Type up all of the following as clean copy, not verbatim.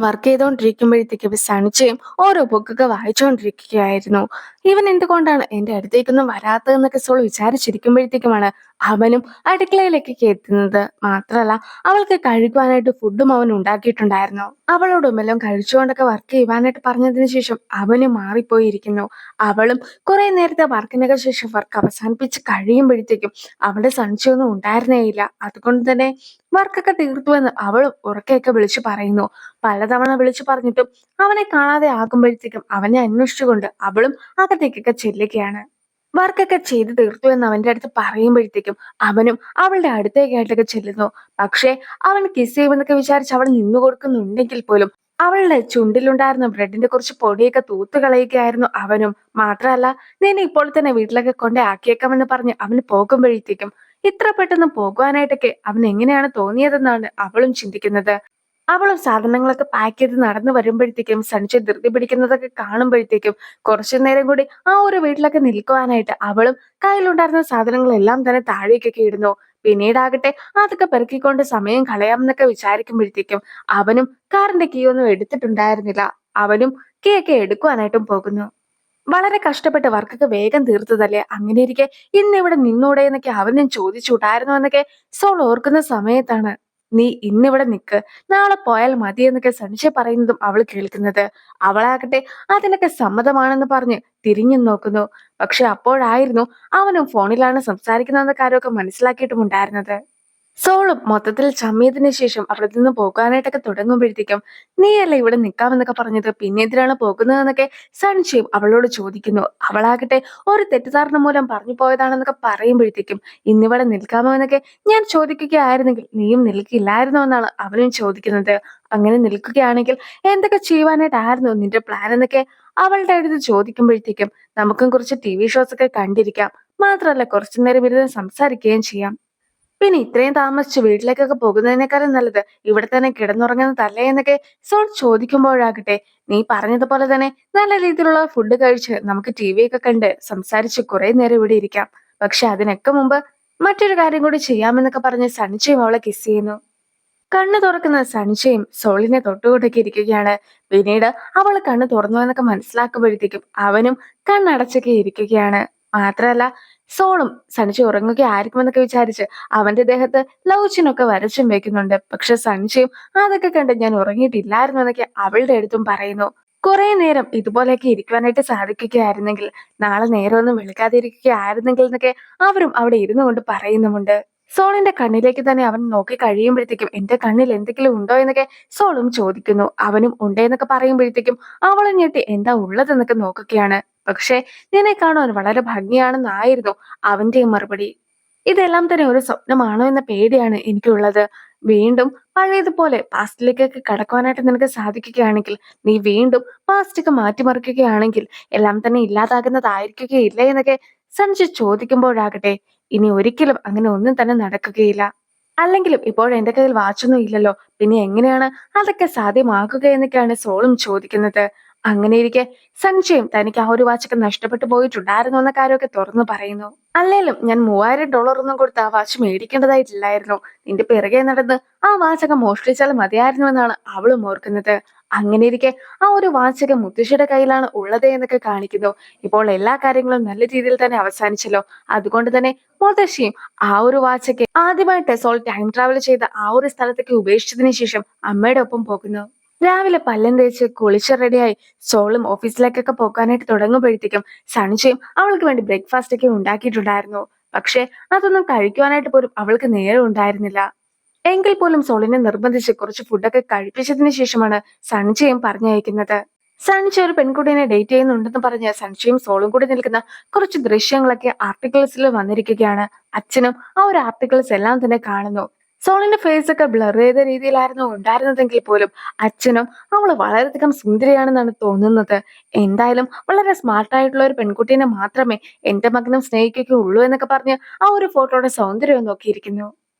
Work ചെയ്തുകൊണ്ടിരിക്കുമ്പോഴത്തേക്കും സണിച്ചയും ഓരോ ബുക്കൊക്കെ വായിച്ചുകൊണ്ടിരിക്കുകയായിരുന്നു. ഇവൻ എന്തുകൊണ്ടാണ് എന്റെ അടുത്തേക്കൊന്നും വരാത്തതെന്നൊക്കെ സോൾ വിചാരിച്ചിരിക്കുമ്പോഴത്തേക്കുമാണ് അവനും അടുക്കളയിലേക്കൊക്കെ എത്തുന്നത്. മാത്രല്ല, അവൾക്ക് കഴിക്കുവാനായിട്ട് ഫുഡും അവൻ ഉണ്ടാക്കിയിട്ടുണ്ടായിരുന്നു. അവളോടും എല്ലാം കഴിച്ചുകൊണ്ടൊക്കെ വർക്ക് ചെയ്യുവാനായിട്ട് പറഞ്ഞതിന് ശേഷം അവനും മാറിപ്പോയിരിക്കുന്നു. അവളും കുറെ നേരത്തെ വർക്കിനൊക്കെ ശേഷം വർക്ക് അവസാനിപ്പിച്ച് കഴിയുമ്പോഴത്തേക്കും അവളുടെ സണിച്ചയൊന്നും ഉണ്ടായിരുന്നേയില്ല. അതുകൊണ്ട് തന്നെ വർക്കൊക്കെ തീർത്തുവെന്ന് അവളും ഉറക്കെയൊക്കെ വിളിച്ചു പറയുന്നു. പലതവണ വിളിച്ചു പറഞ്ഞിട്ടും അവനെ കാണാതെ ആകുമ്പോഴത്തേക്കും അവനെ അന്വേഷിച്ചുകൊണ്ട് അവളും അകത്തേക്കൊക്കെ ചെല്ലുകയാണ്. വർക്കൊക്കെ ചെയ്ത് തീർത്തു എന്ന് അവന്റെ അടുത്ത് പറയുമ്പോഴത്തേക്കും അവനും അവളുടെ അടുത്തേക്കായിട്ടൊക്കെ ചെല്ലുന്നു. പക്ഷേ അവൻ കിസ് ചെയ്യുമെന്നൊക്കെ വിചാരിച്ച് അവൾ നിന്നു കൊടുക്കുന്നുണ്ടെങ്കിൽ പോലും അവളുടെ ചുണ്ടിലുണ്ടായിരുന്ന ബ്രെഡിന്റെ കുറച്ച് പൊടിയൊക്കെ തൂത്തു കളയുകയായിരുന്നു അവനും. മാത്രമല്ല, നിന്നെ ഇപ്പോൾ തന്നെ വീട്ടിലൊക്കെ കൊണ്ടേ ആക്കിയേക്കാമെന്ന് പറഞ്ഞ് അവന് പോകുമ്പോഴത്തേക്കും ഇത്ര പെട്ടെന്ന് പോകുവാനായിട്ടൊക്കെ അവൻ എങ്ങനെയാണ് തോന്നിയതെന്നാണ് അവളും ചിന്തിക്കുന്നത്. അവളും സാധനങ്ങളൊക്കെ പാക്ക് ചെയ്ത് നടന്നു വരുമ്പോഴത്തേക്കും സണിച്ച് ധൃതി പിടിക്കുന്നതൊക്കെ കാണുമ്പോഴത്തേക്കും കുറച്ചു നേരം കൂടി ആ ഒരു വീട്ടിലൊക്കെ നിൽക്കുവാനായിട്ട് അവളും കയ്യിലുണ്ടായിരുന്ന സാധനങ്ങളെല്ലാം തന്നെ താഴേക്കൊക്കെ ഇടുന്നു. പിന്നീടാകട്ടെ അതൊക്കെ പെറുക്കിക്കൊണ്ട് സമയം കളയാമെന്നൊക്കെ വിചാരിക്കുമ്പോഴത്തേക്കും അവനും കാറിന്റെ കീ ഒന്നും എടുത്തിട്ടുണ്ടായിരുന്നില്ല. അവനും കീ ഒക്കെ എടുക്കുവാനായിട്ടും പോകുന്നു. വളരെ കഷ്ടപ്പെട്ട് വർക്കൊക്കെ വേഗം തീർത്തതല്ലേ, അങ്ങനെ ഇരിക്കെ ഇന്ന് ഇവിടെ നിന്നൂടെ എന്നൊക്കെ അവനും ചോദിച്ചുകൂടായിരുന്നു എന്നൊക്കെ സോൾ ഓർക്കുന്ന സമയത്താണ് നീ ഇന്നിവിടെ നിക്ക്, നാളെ പോയാൽ മതി എന്നൊക്കെ സഞ്ജയ് പറയുന്നതും അവൾ കേൾക്കുന്നത്. അവളാകട്ടെ അതിനൊക്കെ സമ്മതമാണെന്ന് പറഞ്ഞ് തിരിഞ്ഞു നോക്കുന്നു. പക്ഷെ അപ്പോഴായിരുന്നു അവനും ഫോണിലാണ് സംസാരിക്കുന്നതെന്ന കാര്യമൊക്കെ മനസ്സിലാക്കിയിട്ടുമുണ്ടായിരുന്നത്. സോളും മൊത്തത്തിൽ ചമ്മിയതിനു ശേഷം അവിടെ നിന്ന് പോകാനായിട്ടൊക്കെ തുടങ്ങുമ്പോഴത്തേക്കും നീയല്ലേ ഇവിടെ നിൽക്കാമെന്നൊക്കെ പറഞ്ഞത്, പിന്നെ എന്തിനാണ് പോകുന്നതെന്നൊക്കെ സൺഷയും അവളോട് ചോദിക്കുന്നു. അവളാകട്ടെ ഒരു തെറ്റിദ്ധാരണ മൂലം പറഞ്ഞു പോയതാണെന്നൊക്കെ പറയുമ്പോഴത്തേക്കും ഇന്നിവിടെ നിൽക്കാമോ എന്നൊക്കെ ഞാൻ ചോദിക്കുകയായിരുന്നെങ്കിൽ നീയും നിൽക്കില്ലായിരുന്നോ എന്നാണ് അവനും ചോദിക്കുന്നത്. അങ്ങനെ നിൽക്കുകയാണെങ്കിൽ എന്തൊക്കെ ചെയ്യുവാനായിട്ടായിരുന്നു നിന്റെ പ്ലാൻ എന്നൊക്കെ അവളുടെ അടുത്ത് ചോദിക്കുമ്പോഴത്തേക്കും നമുക്കും കുറച്ച് TV ഷോസ് ഒക്കെ കണ്ടിരിക്കാം, മാത്രമല്ല കുറച്ചു നേരം ഇരുന്ന് സംസാരിക്കുകയും ചെയ്യാം. പിന്നെ ഇത്രയും താമസിച്ച് വീട്ടിലേക്കൊക്കെ പോകുന്നതിനേക്കാളും നല്ലത് ഇവിടെ തന്നെ കിടന്നുറങ്ങുന്നതല്ലേ എന്നൊക്കെ സോൾ ചോദിക്കുമ്പോഴാകട്ടെ നീ പറഞ്ഞതുപോലെ തന്നെ നല്ല രീതിയിലുള്ള ഫുഡ് കഴിച്ച് നമുക്ക് TV ഒക്കെ കണ്ട് സംസാരിച്ച് കുറെ നേരം ഇവിടെ ഇരിക്കാം. പക്ഷെ അതിനൊക്കെ മുമ്പ് മറ്റൊരു കാര്യം കൂടി ചെയ്യാമെന്നൊക്കെ പറഞ്ഞ് സണിച്ചയും അവളെ കിസ് ചെയ്യുന്നു. കണ്ണു തുറക്കുന്ന സണിച്ചയും സോളിനെ തൊട്ടുകൊണ്ടൊക്കെ ഇരിക്കുകയാണ്. പിന്നീട് അവൾ കണ്ണു തുറന്നു എന്നൊക്കെ മനസ്സിലാക്കുമ്പോഴത്തേക്കും അവനും കണ്ണടച്ചൊക്കെ ഇരിക്കുകയാണ്. മാത്രല്ല, സോളും സണിച്ച ഉറങ്ങുകയായിരിക്കുമെന്നൊക്കെ വിചാരിച്ച് അവന്റെ ദേഹത്ത് ലൗച്ചിനൊക്കെ വരച്ചും വെക്കുന്നുണ്ട്. പക്ഷെ സണിച്ചയും അതൊക്കെ കണ്ട് ഞാൻ ഉറങ്ങിയിട്ടില്ലായിരുന്നു എന്നൊക്കെ അവളുടെ അടുത്തും പറയുന്നു. കുറെ നേരം ഇതുപോലെയൊക്കെ ഇരിക്കുവാനായിട്ട് സാധിക്കുകയായിരുന്നെങ്കിൽ, നാളെ നേരമൊന്നും വെളുക്കാതിരിക്കുകയായിരുന്നെങ്കിൽ എന്നൊക്കെ അവരും അവിടെ ഇരുന്നു കൊണ്ട് പറയുന്നുമുണ്ട്. സോളിന്റെ കണ്ണിലേക്ക് തന്നെ അവൻ നോക്കി കഴിയുമ്പോഴത്തേക്കും എന്റെ കണ്ണിൽ എന്തെങ്കിലും ഉണ്ടോ എന്നൊക്കെ സോളും ചോദിക്കുന്നു. അവനും ഉണ്ടേന്നൊക്കെ പറയുമ്പോഴത്തേക്കും അവളും ഞെട്ടി എന്താ ഉള്ളതെന്നൊക്കെ നോക്കുകയാണ്. പക്ഷെ നിന്നെ കാണുവാൻ വളരെ ഭംഗിയാണെന്നായിരുന്നു അവന്റെയും മറുപടി. ഇതെല്ലാം തന്നെ ഒരു സ്വപ്നമാണോ എന്ന പേടിയാണ് എനിക്കുള്ളത്. വീണ്ടും പഴയതുപോലെ പാസ്റ്റിലേക്കൊക്കെ കടക്കുവാനായിട്ട് നിനക്ക് സാധിക്കുകയാണെങ്കിൽ, നീ വീണ്ടും പാസ്റ്റൊക്കെ മാറ്റിമറിക്കുകയാണെങ്കിൽ എല്ലാം തന്നെ ഇല്ലാതാകുന്നതായിരിക്കുകയില്ല എന്നൊക്കെ സഞ്ജയ് ചോദിക്കുമ്പോഴാകട്ടെ ഇനി ഒരിക്കലും അങ്ങനെ ഒന്നും തന്നെ നടക്കുകയില്ല. അല്ലെങ്കിലും ഇപ്പോൾ എന്റെ കയ്യിൽ വാച്ചൊന്നും ഇല്ലല്ലോ, പിന്നെ എങ്ങനെയാണ് അതൊക്കെ സാധ്യമാക്കുക എന്നൊക്കെയാണ് സോളും ചോദിക്കുന്നത്. അങ്ങനെയിരിക്കെ സഞ്ജയും തനിക്ക് ആ ഒരു വാച്ചൊക്കെ നഷ്ടപ്പെട്ടു പോയിട്ടുണ്ടായിരുന്നു എന്ന കാര്യമൊക്കെ തുറന്നു പറയുന്നു. അല്ലേലും ഞാൻ $3000 ഒന്നും കൊടുത്ത് ആ വാച്ച് മേടിക്കേണ്ടതായിട്ടില്ലായിരുന്നു. നിന്റെ പിറകെ നടന്ന് ആ വാച്ചൊക്കെ മോഷ്ടിച്ചാൽ മതിയായിരുന്നു എന്നാണ് അവളും ഓർക്കുന്നത്. അങ്ങനെ ഇരിക്കെ ആ ഒരു വാച്ചൊക്കെ മുത്തശ്ശിയുടെ കയ്യിലാണ് ഉള്ളത് എന്നൊക്കെ കാണിക്കുന്നു. ഇപ്പോൾ എല്ലാ കാര്യങ്ങളും നല്ല രീതിയിൽ തന്നെ അവസാനിച്ചല്ലോ. അതുകൊണ്ട് തന്നെ മുത്തശ്ശിയും ആ ഒരു വാച്ചൊക്കെ ആദ്യമായിട്ട് സോൾ ടൈം ട്രാവൽ ചെയ്ത ആ ഒരു സ്ഥലത്തേക്ക് ഉപേക്ഷിച്ചതിന് ശേഷം അമ്മയുടെ ഒപ്പം പോകുന്നു. രാവിലെ പല്ലും തേച്ച് കുളിച്ച് റെഡിയായി സോളും ഓഫീസിലേക്കൊക്കെ പോകാനായിട്ട് തുടങ്ങുമ്പോഴത്തേക്കും സൺഷയും അവൾക്ക് വേണ്ടി ബ്രേക്ക്ഫാസ്റ്റ് ഒക്കെ ഉണ്ടാക്കിയിട്ടുണ്ടായിരുന്നു. പക്ഷെ അതൊന്നും കഴിക്കുവാനായിട്ട് പോലും അവൾക്ക് നേരം ഉണ്ടായിരുന്നില്ല. എങ്കിൽ പോലും സോളിനെ നിർബന്ധിച്ച് കുറച്ച് ഫുഡൊക്കെ കഴിപ്പിച്ചതിന് ശേഷമാണ് സൺഷയും പറഞ്ഞയക്കുന്നത്. സൺഷ ഒരു പെൺകുട്ടീനെ ഡേറ്റ് ചെയ്യുന്നുണ്ടെന്ന് പറഞ്ഞ് സൺഷയും സോളും കൂടി നിൽക്കുന്ന കുറച്ച് ദൃശ്യങ്ങളൊക്കെ ആർട്ടിക്കിൾസിൽ വന്നിരിക്കുകയാണ്. അച്ഛനും ആ ഒരു ആർട്ടിക്കിൾസ് എല്ലാം തന്നെ കാണുന്നു. സോളിന്റെ ഫേസ് ഒക്കെ ബ്ലർ ചെയ്ത രീതിയിലായിരുന്നു ഉണ്ടായിരുന്നതെങ്കിൽ പോലും അച്ഛനും അവള് വളരെയധികം സുന്ദരിയാണെന്നാണ് തോന്നുന്നത്. എന്തായാലും വളരെ സ്മാർട്ടായിട്ടുള്ള ഒരു പെൺകുട്ടീനെ മാത്രമേ എന്റെ മകനും സ്നേഹിക്കുകയുള്ളൂ എന്നൊക്കെ പറഞ്ഞ് ആ ഒരു ഫോട്ടോയുടെ സൗന്ദര്യം നോക്കിയിരിക്കുന്നു.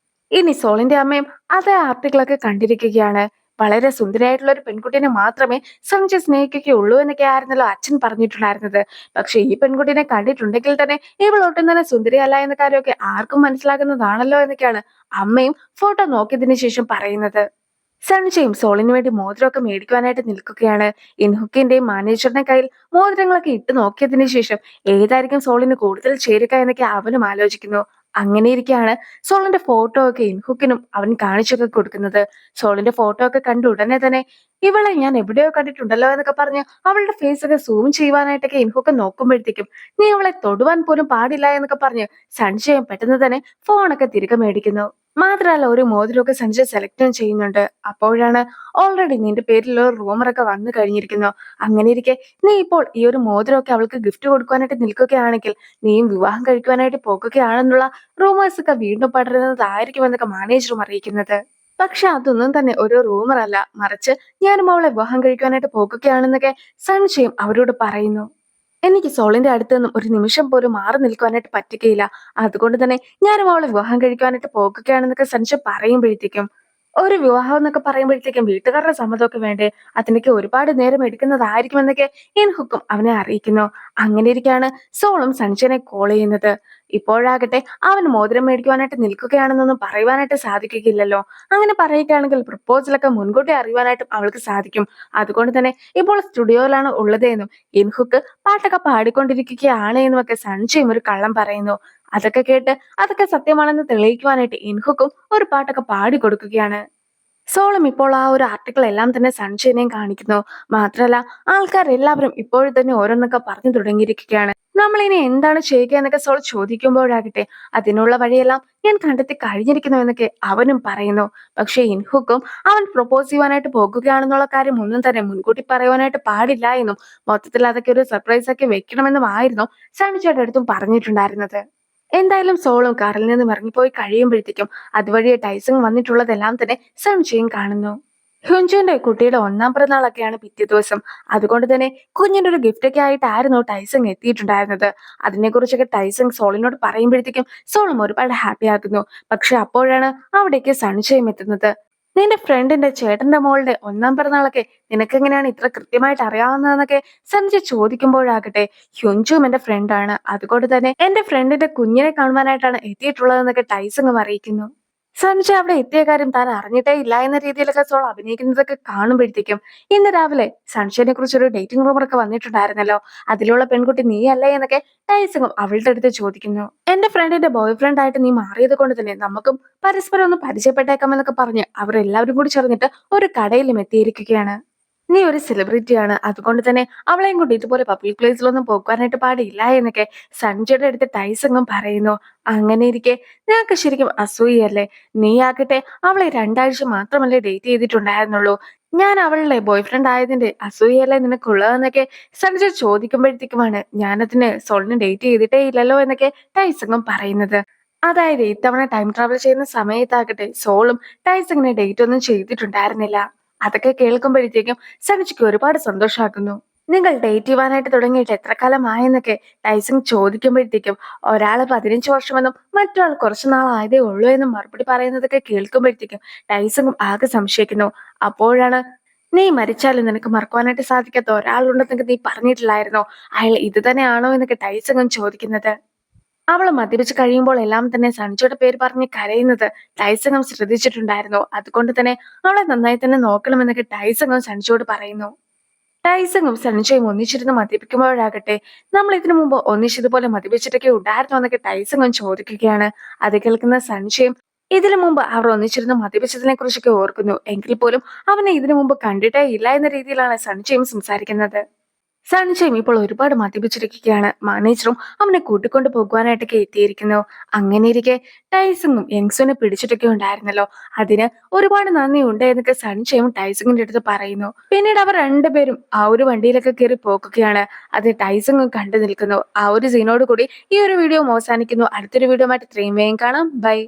ഇനി സോളിന്റെ അമ്മയും അതേ ആർട്ടിക്കിളൊക്കെ കണ്ടിരിക്കുകയാണ്. വളരെ സുന്ദരിയായിട്ടുള്ള ഒരു പെൺകുട്ടീനെ മാത്രമേ സഞ്ജയ് സ്നേഹിക്കുകയുള്ളൂ എന്നൊക്കെ ആയിരുന്നല്ലോ അച്ഛൻ പറഞ്ഞിട്ടുണ്ടായിരുന്നത്. പക്ഷെ ഈ പെൺകുട്ടീനെ കണ്ടിട്ടുണ്ടെങ്കിൽ തന്നെ ഇവൾ ഒട്ടും തന്നെ സുന്ദരിയല്ല എന്ന കാര്യമൊക്കെ ആർക്കും മനസ്സിലാകുന്നതാണല്ലോ എന്നൊക്കെയാണ് അമ്മയും ഫോട്ടോ നോക്കിയതിനു ശേഷം പറയുന്നത്. സൺജയും സോളിന് വേണ്ടി മോതിരമൊക്കെ മേടിക്കുവാനായിട്ട് നിൽക്കുകയാണ്. ഇൻഹുക്കിന്റെയും മാനേജറിന്റെ കയ്യിൽ മോതിരങ്ങളൊക്കെ ഇട്ട് നോക്കിയതിനു ശേഷം ഏതായിരിക്കും സോളിന് കൂടുതൽ ചേരുക എന്നൊക്കെ അവനും ആലോചിക്കുന്നു. അങ്ങനെയിരിക്കെയാണ് സോളിന്റെ ഫോട്ടോ ഒക്കെ ഇൻഹുക്കിനും അവൻ കാണിച്ചൊക്കെ കൊടുക്കുന്നത്. സോളിന്റെ ഫോട്ടോ ഒക്കെ കണ്ട ഉടനെ തന്നെ ഇവളെ ഞാൻ എവിടെയോ കണ്ടിട്ടുണ്ടല്ലോ എന്നൊക്കെ പറഞ്ഞ് അവളുടെ ഫേസ് ഒക്കെ സൂം ചെയ്യുവാനായിട്ടൊക്കെ ഇൻഹുക്ക് നോക്കുമ്പോഴത്തേക്കും നീ അവളെ തൊടുവാൻ പോലും പാടില്ല എന്നൊക്കെ പറഞ്ഞ് സൺജയം പെട്ടെന്ന് തന്നെ ഫോണൊക്കെ തിരികെ മേടിക്കുന്നു. മാത്രമല്ല ഒരു മോതിരമൊക്കെ സഞ്ജയ് സെലക്ടും ചെയ്യുന്നുണ്ട്. അപ്പോഴാണ് ഓൾറെഡി നിന്റെ പേരിൽ ഒരു റൂമറൊക്കെ വന്നു കഴിഞ്ഞിരിക്കുന്നു. അങ്ങനെ ഇരിക്കെ നീ ഇപ്പോൾ ഈ ഒരു മോതിരമൊക്കെ അവൾക്ക് ഗിഫ്റ്റ് കൊടുക്കുവാനായിട്ട് നിൽക്കുകയാണെങ്കിൽ നീയും വിവാഹം കഴിക്കുവാനായിട്ട് പോകുകയാണെന്നുള്ള റൂമേഴ്സ് ഒക്കെ വീണ്ടും പടരുന്നതായിരിക്കുമെന്നൊക്കെ മാനേജറും അറിയിക്കുന്നത്. പക്ഷെ അതൊന്നും തന്നെ ഒരു റൂമർ അല്ല, മറിച്ച് ഞാനും അവളെ വിവാഹം കഴിക്കുവാനായിട്ട് പോകുകയാണെന്നൊക്കെ സഞ്ജയും അവരോട് പറയുന്നു. എനിക്ക് സോളിന്റെ അടുത്ത് നിന്നും ഒരു നിമിഷം പോലും മാറി നിൽക്കുവാനായിട്ട് പറ്റുകയില്ല. അതുകൊണ്ട് തന്നെ ഞാനും അവളെ വിവാഹം കഴിക്കുവാനായിട്ട് പോകുകയാണെന്നൊക്കെ സഞ്ജയ് പറയുമ്പോഴത്തേക്കും ഒരു വിവാഹം എന്നൊക്കെ പറയുമ്പോഴത്തേക്കും വീട്ടുകാരുടെ സമ്മതമൊക്കെ വേണ്ടേ? അതിനൊക്കെ ഒരുപാട് നേരം എടുക്കുന്നതായിരിക്കുമെന്നൊക്കെ ഇൻഹുക്കും അവനെ അറിയിക്കുന്നു. അങ്ങനെ ഇരിക്കെയാണ് സോളും സഞ്ജയനെ കോൾ ചെയ്യുന്നത്. ഇപ്പോഴാകട്ടെ അവൻ മോതിരം മേടിക്കുവാനായിട്ട് നിൽക്കുകയാണെന്നൊന്നും പറയുവാനായിട്ട് സാധിക്കുകയില്ലല്ലോ. അങ്ങനെ പറയുകയാണെങ്കിൽ പ്രപ്പോസലൊക്കെ മുൻകൂട്ടി അറിയുവാനായിട്ടും അവൾക്ക് സാധിക്കും. അതുകൊണ്ട് തന്നെ ഇപ്പോൾ സ്റ്റുഡിയോയിലാണ് ഉള്ളത് എന്നും ഇൻഹുക്ക് പാട്ടൊക്കെ പാടിക്കൊണ്ടിരിക്കുകയാണ് എന്നുമൊക്കെ സഞ്ജയും ഒരു കള്ളം പറയുന്നു. അതൊക്കെ കേട്ട് അതൊക്കെ സത്യമാണെന്ന് തെളിയിക്കുവാനായിട്ട് ഇൻഹുക്കും ഒരു പാട്ടൊക്കെ പാടിക്കൊടുക്കുകയാണ്. സോളം ഇപ്പോൾ ആ ഒരു ആർട്ടിക്കിൾ എല്ലാം തന്നെ സൺഷൈനെയും കാണിക്കുന്നു. മാത്രമല്ല ആൾക്കാരെല്ലാവരും ഇപ്പോഴും തന്നെ ഓരോന്നൊക്കെ പറഞ്ഞു തുടങ്ങിയിരിക്കുകയാണ്. നമ്മൾ ഇനി എന്താണ് ചെയ്യുക എന്നൊക്കെ സോൾ ചോദിക്കുമ്പോഴാകട്ടെ അതിനുള്ള വഴിയെല്ലാം ഞാൻ കണ്ടെത്തി കഴിഞ്ഞിരിക്കുന്നു എന്നൊക്കെ അവനും പറയുന്നു. പക്ഷെ ഇൻഹുക്കും അവൻ പ്രൊപ്പോസ് ചെയ്യുവാനായിട്ട് പോകുകയാണെന്നുള്ള കാര്യം ഒന്നും തന്നെ മുൻകൂട്ടി പറയുവാനായിട്ട് പാടില്ല എന്നും മൊത്തത്തിൽ അതൊക്കെ ഒരു സർപ്രൈസ് ആക്കി വെക്കണമെന്നും ആയിരുന്നു സണ്ണിച്ചയുടെ അടുത്തും പറഞ്ഞിട്ടുണ്ടായിരുന്നത്. എന്തായാലും സോളും കാറിൽ നിന്നും ഇറങ്ങിപ്പോയി കഴിയുമ്പോഴത്തേക്കും അതുവഴി ടൈസൺ വന്നിട്ടുള്ളതെല്ലാം തന്നെ സൺഷയും കാണുന്നു. ഹ്യുൻജുവിന്റെ കുട്ടിയുടെ ഒന്നാം പിറന്നാളൊക്കെയാണ് പിറ്റേ ദിവസം. അതുകൊണ്ട് തന്നെ കുഞ്ഞിന്റെ ഒരു ഗിഫ്റ്റ് ഒക്കെ ആയിട്ടായിരുന്നു ടൈസൺ എത്തിയിട്ടുണ്ടായിരുന്നത്. അതിനെക്കുറിച്ചൊക്കെ ടൈസൺ സോളിനോട് പറയുമ്പോഴത്തേക്കും സോളും ഒരുപാട് ഹാപ്പി ആകുന്നു. പക്ഷെ അപ്പോഴാണ് അവിടേക്ക് സൺഷയും എത്തുന്നത്. നിന്റെ ഫ്രണ്ടിന്റെ ചേട്ടന്റെ മോളുടെ ഒന്നാം പിറന്നാളൊക്കെ നിനക്കെങ്ങനെയാണ് ഇത്ര കൃത്യമായിട്ട് അറിയാവുന്നതെന്നൊക്കെ സഞ്ജയ് ചോദിക്കുമ്പോഴാകട്ടെ ഹ്യുൻജും എന്റെ ഫ്രണ്ടാണ്, അതുകൊണ്ട് തന്നെ എന്റെ ഫ്രണ്ടിന്റെ കുഞ്ഞിനെ കാണുവാനായിട്ടാണ് എത്തിയിട്ടുള്ളതെന്നൊക്കെ ടൈസങ്ങും അറിയിക്കുന്നു. സഞ്ജയ് അവിടെ എത്തിയ കാര്യം താൻ അറിഞ്ഞിട്ടേ ഇല്ല എന്ന രീതിയിലൊക്കെ സോൾ അഭിനയിക്കുന്നതൊക്കെ കാണുമ്പോഴത്തേക്കും ഇന്ന് രാവിലെ സൺഷൈനെ കുറിച്ച് ഒരു ഡേറ്റിംഗ് റൂമറൊക്കെ വന്നിട്ടുണ്ടായിരുന്നല്ലോ, അതിലുള്ള പെൺകുട്ടി നീ അല്ലേ എന്നൊക്കെ ടൈസങ്ങും അവളുടെ അടുത്ത് ചോദിക്കുന്നു. എന്റെ ഫ്രണ്ടിന്റെ ബോയ് ഫ്രണ്ട് ആയിട്ട് നീ മാറിയത് കൊണ്ട് തന്നെ നമുക്കും പരസ്പരം ഒന്ന് പരിചയപ്പെട്ടേക്കാമെന്നൊക്കെ പറഞ്ഞ് അവർ എല്ലാവരും കൂടി ചേർന്നിട്ട് ഒരു കടയിലും എത്തിയിരിക്കുകയാണ്. നീ ഒരു സെലിബ്രിറ്റിയാണ്, അതുകൊണ്ട് തന്നെ അവളെയും കൊണ്ട് ഇതുപോലെ പബ്ലിക് പ്ലേസിലൊന്നും പോകാനായിട്ട് പാടില്ല എന്നൊക്കെ സഞ്ജയുടെ അടുത്ത് ടൈസങ്ങും പറയുന്നു. അങ്ങനെ ഇരിക്കെ നിനക്ക് ശരിക്കും അസൂയല്ലേ? നീ ആകട്ടെ അവളെ 2 ആഴ്ച മാത്രമല്ലേ ഡേറ്റ് ചെയ്തിട്ടുണ്ടായിരുന്നുള്ളൂ. ഞാൻ അവളുടെ ബോയ് ഫ്രണ്ട് ആയതിന്റെ അസൂയല്ലേ നിനക്കുള്ളതെന്നൊക്കെ സഞ്ജയ് ചോദിക്കുമ്പോഴത്തേക്കുമാണ് ഞാനതിന് സോളിനെ ഡേറ്റ് ചെയ്തിട്ടേ ഇല്ലല്ലോ എന്നൊക്കെ ടൈസങ്ങും പറയുന്നത്. അതായത് ഇത്തവണ ടൈം ട്രാവൽ ചെയ്യുന്ന സമയത്താകട്ടെ സോളും ടൈസങ്ങിനെ ഡേറ്റ് ഒന്നും ചെയ്തിട്ടുണ്ടായിരുന്നില്ല. അതൊക്കെ കേൾക്കുമ്പോഴത്തേക്കും സനിച്ചയ്ക്ക് ഒരുപാട് സന്തോഷമാക്കുന്നു. നിങ്ങൾ ഡേറ്റ് ചെയ്യുവാനായിട്ട് തുടങ്ങിയിട്ട് എത്ര കാലമായെന്നൊക്കെ ടൈസൺ ചോദിക്കുമ്പോഴത്തേക്കും ഒരാള് 15 വർഷമെന്നും മറ്റൊരാൾ കുറച്ചു നാളായതേ ഉള്ളൂ എന്നും മറുപടി പറയുന്നതൊക്കെ കേൾക്കുമ്പോഴത്തേക്കും ടൈസണും ആകെ സംശയിക്കുന്നു. അപ്പോഴാണ് നീ മരിച്ചാലും നിനക്ക് മറക്കുവാനായിട്ട് സാധിക്കാത്ത ഒരാളുണ്ടെന്നൊക്കെ നീ പറഞ്ഞിട്ടില്ലായിരുന്നോ, അയാൾ ഇത് തന്നെയാണോ എന്നൊക്കെ ടൈസൺ ചോദിക്കുന്നത്. അവള് മദ്യപിച്ച് കഴിയുമ്പോൾ എല്ലാം തന്നെ സഞ്ജയുടെ പേര് പറഞ്ഞ് കരയുന്നത് ടൈസങ്ങും ശ്രദ്ധിച്ചിട്ടുണ്ടായിരുന്നു. അതുകൊണ്ട് തന്നെ അവളെ നന്നായി തന്നെ നോക്കണമെന്നൊക്കെ ടൈസങ്ങും സഞ്ജയോട് പറയുന്നു. ടൈസങ്ങും സഞ്ജയും ഒന്നിച്ചിരുന്ന് മദ്യപിക്കുമ്പോഴാകട്ടെ നമ്മൾ ഇതിനു മുമ്പ് ഒന്നിച്ചതുപോലെ മദ്യപിച്ചിട്ടൊക്കെ ഉണ്ടായിരുന്നോ എന്നൊക്കെ ടൈസങ്ങും ചോദിക്കുകയാണ്. അത് കേൾക്കുന്ന സഞ്ജയും ഇതിനു മുമ്പ് അവർ ഒന്നിച്ചിരുന്ന് മദ്യപിച്ചതിനെ കുറിച്ചൊക്കെ ഓർക്കുന്നു. എങ്കിൽ പോലും അവനെ ഇതിനു മുമ്പ് കണ്ടിട്ടേ ഇല്ല എന്ന രീതിയിലാണ് സഞ്ജയും സംസാരിക്കുന്നത്. സൺഷൈൻ ഇപ്പോൾ ഒരുപാട് മദ്യപിച്ചിരിക്കുകയാണ്. മാനേജറും അവനെ കൂട്ടിക്കൊണ്ട് പോകുവാനായിട്ടൊക്കെ എത്തിയിരിക്കുന്നു. അങ്ങനെ ഇരിക്കെ ടൈസങ്ങും യങ്സുനെ പിടിച്ചിട്ടൊക്കെ ഉണ്ടായിരുന്നല്ലോ, അതിന് ഒരുപാട് നന്ദി ഉണ്ട് എന്നൊക്കെ സൺഷൈനും ടൈസങ്ങിന്റെ അടുത്ത് പറയുന്നു. പിന്നീട് അവർ രണ്ടുപേരും ആ ഒരു വണ്ടിയിലൊക്കെ കയറി പോകുകയാണ്. അത് ടൈസങ്ങും കണ്ടു നിൽക്കുന്നു. ആ ഒരു സീനോട് കൂടി ഈ ഒരു വീഡിയോ അവസാനിക്കുന്നു. അടുത്തൊരു വീഡിയോ ആയിട്ട് ഇത്രയും വേഗം കാണാം. ബൈ.